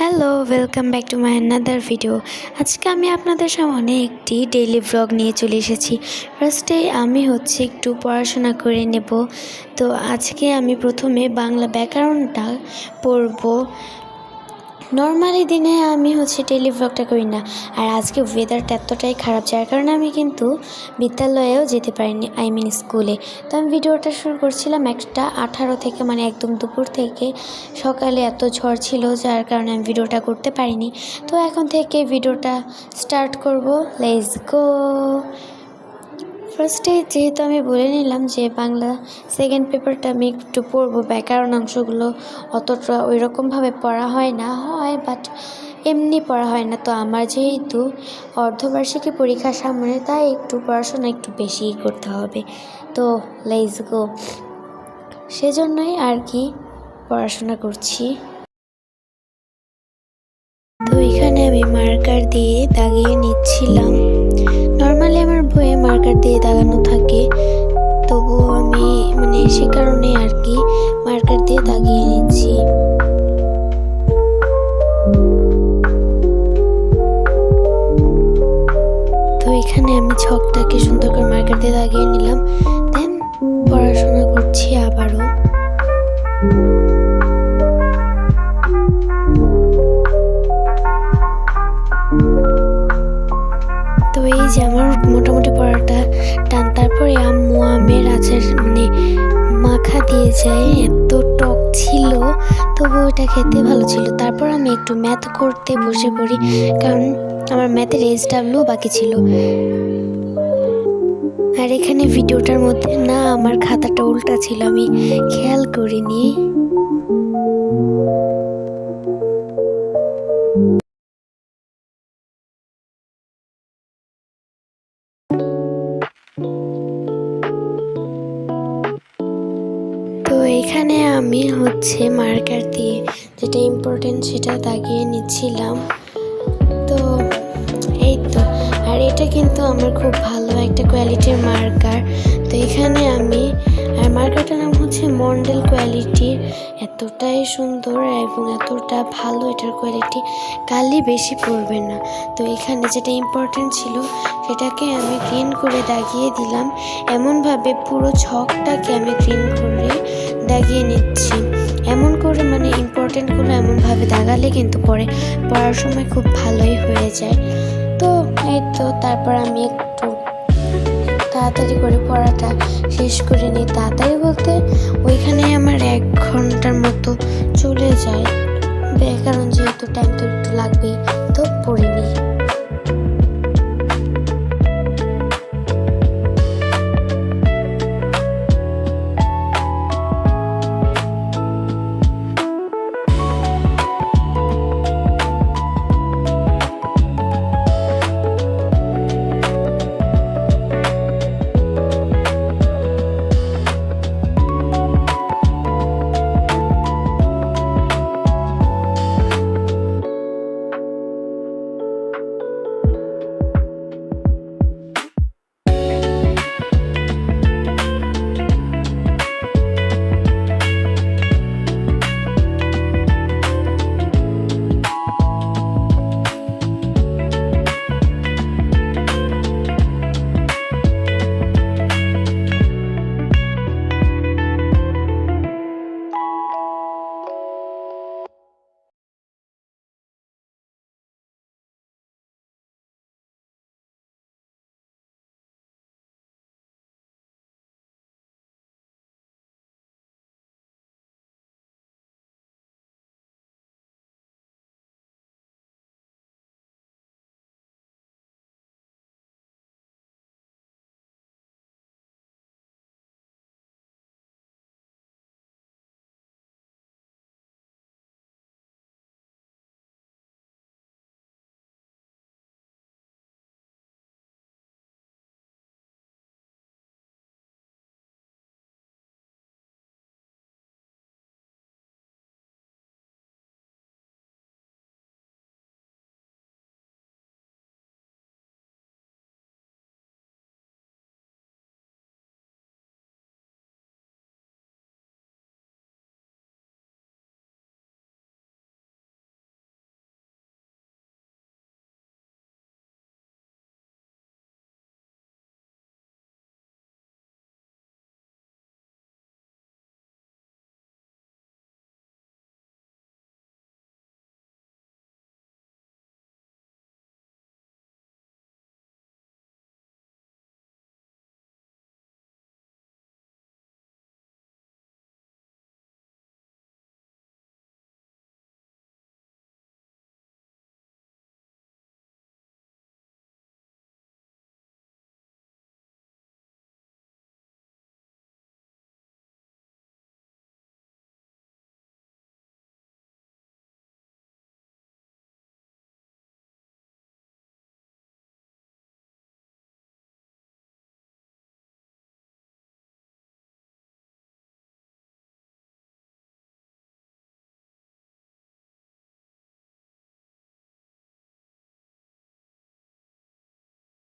Hello, welcome back to my another video. আজকে আমি আপনাদের সামনে একটি ডেইলি ব্লগ নিয়ে চলে এসেছি। ফার্স্টে আমি একটু পড়াশোনা করে নেব। তো আজকে আমি প্রথমে বাংলা ব্যাকরণটা পড়ব। নর্মালি দিনে আমি ডেইলি ব্লগটা করি না, আর আজকে ওয়েদারটা এতটাই খারাপ যার কারণে আমি কিন্তু বিদ্যালয়েও যেতে পারিনি, স্কুলে। তো আমি ভিডিওটা শুরু করছিলাম 1:18 থেকে, মানে একদম দুপুর থেকে। সকালে এত ঝড় ছিল যার কারণে আমি ভিডিওটা করতে পারিনি। তো এখন থেকে ভিডিওটা স্টার্ট করব। Let's go. ফার্স্টে যেহেতু আমি বলে নিলাম যে বাংলা সেকেন্ড পেপারটা আমি একটু পড়বো, ব্যাকরণ অংশগুলো অতটা ওই রকমভাবে পড়া হয় না, বাট এমনি পড়া হয় না। তো আমার যেহেতু অর্ধবার্ষিকী পরীক্ষার সামনে, তাই একটু পড়াশোনা একটু বেশিই করতে হবে। তো লেটস গো, সেজন্যই আর কি পড়াশোনা করছি। তো এখানে আমি মার্কার দিয়ে দাগিয়ে নিচ্ছিলাম। নর্মালি আমার বইয়ে মার্কার দিয়ে দাগানো থাকে, তবুও আমি সে কারণে আর কি মার্কার দিয়ে দাগিয়ে নিচ্ছি। তো এখানে আমি ছকটাকে সুন্দর করে মার্কার দিয়ে দাগিয়ে নিলাম, দেন পড়াশোনা করছি আবারও। তো এই যে আমার মোটামুটি পড়াটা টান। তারপরে আম্মু আমের আচার মাখা দিয়ে যায়, এত টক ছিল, তবু ওটা খেতে ভালো ছিল। তারপর আমি একটু ম্যাথ করতে বসে পড়ি, কারণ আমার ম্যাথের SW বাকি ছিল। আর এখানে ভিডিওটার মধ্যে না আমার খাতাটা উল্টা ছিল, আমি খেয়াল করিনি। তো এখানে আমি মার্কার দিয়ে যেটা ইম্পর্টেন্ট সেটা দাগিয়ে নিচ্ছিলাম। তো এই তো, আর এটা কিন্তু আমার খুব ভালো একটা কোয়ালিটির মার্কার। তো এখানে আমি, আর মার্কারটার নাম মন্ডেল কোয়ালিটির। এতটাই সুন্দর এবং এতটা ভালো এটার কোয়ালিটি, কালি বেশি পড়বে না। তো এখানে যেটা ইম্পর্টেন্ট ছিল সেটাকে আমি গ্রিন করে দাগিয়ে দিলাম। এমনভাবে পুরো ছকটাকে আমি গ্রিন করে দাগিয়ে নিচ্ছি। এমন করে ইম্পর্টেন্টগুলো এমনভাবে দাগালে কিন্তু পরে পড়ার সময় খুব ভালোই হয়ে যায়। তো এই তো, তারপর আমি একটু তাড়াতাড়ি করে পড়াটা শেষ করে নিই। তাড়াতাড়ি বলতে ওইখানে আমার 1 ঘন্টার মতো চলে যায়, কারণ যেহেতু টাইম তো একটু লাগবেই, তো পড়ে নিই।